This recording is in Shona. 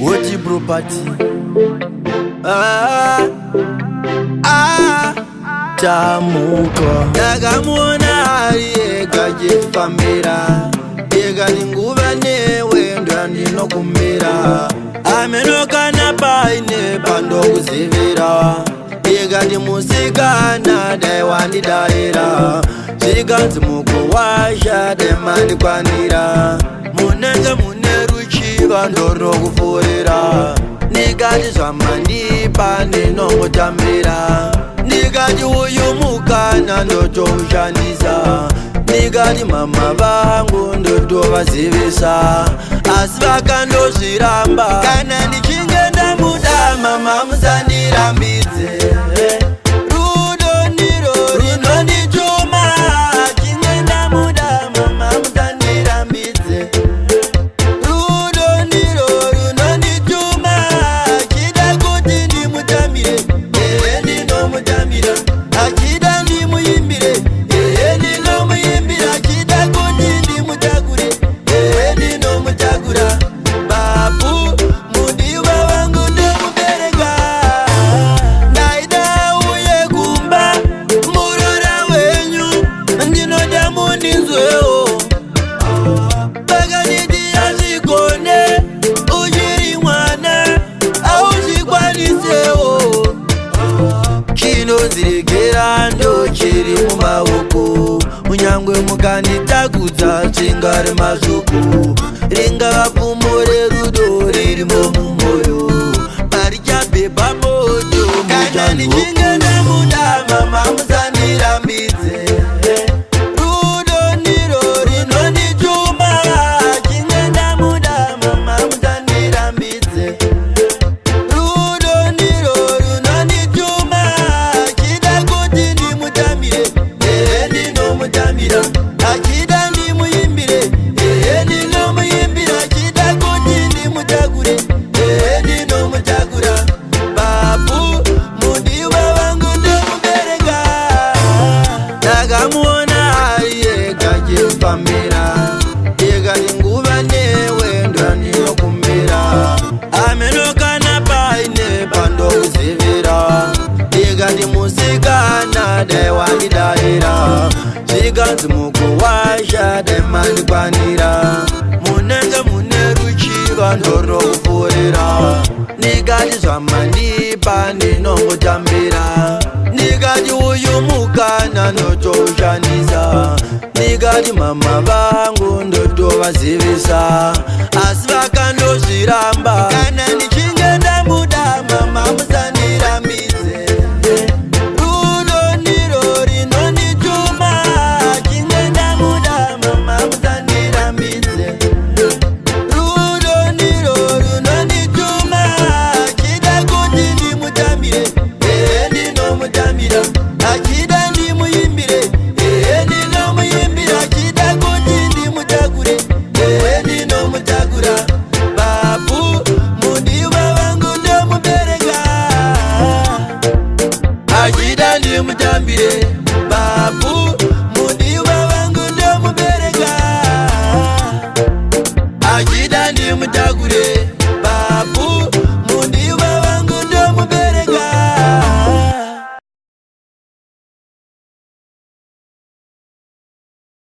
Oti property tamuko ndakamuona ari ega jefambira ega ninguva newe ndandinokumbira amenokana paine pandokuzivira ega ndimusikana dai wandidaira zvikanzi mukuwasha demandikwanira munenge mune ruchiva ndorokufurira nikati zvamandipa ndinongotambira nikati uyu mukana ndotoushandisa nikati mama vangu ndotovazivisa asi vakandozviramba kana ndichinge ndamuda mama musandirambidze rudo ndiro rinondituma chinge ndamuda mama musandirambidze rudo ndiro rinondituma chida kuti ndimutambire ndinomutambira achida ndimuimbire ndinomuimbira achida kuti ndimutakure ndinomutakura babu mudiwa wangu ndomubereka ndaida uye kumba murora wenyu ndinoda mundinzwewo pakaniti yazvigone uchiri mwana auzvikwanisewo chinonziregera ndochiri mumaoko unyangwe mukanditakudza zvingari mazvuku ringava pfumo rerudo ririmo mumwoyo marichabhebha moto kana ndichinge ndamuda mama musandirambidze rudo ndiro rinondituma chinge ndamuda mama musandirambidze rudo ndiro rinondituma chida kuti ndimutambire ndinomutambira achida ndimuimbire ndinomuimbira chida kuti ndimutakure ndinomutakura babu mudiwa wangu ndomubereka ndakamuona ari ega jefambira ega ninguva newe ndandinokumbira amenokana paine pandokuzivira ega ndimusikana dai wandidaira zvikanzi mukuwasha dai mandikwanira munenge mune ruchiva ndorokufurira nikati zvamandipa ndinongotambira nikati uyu mukana notoushandisa nikati mama vangu ndotovazivisa asi vakandozvi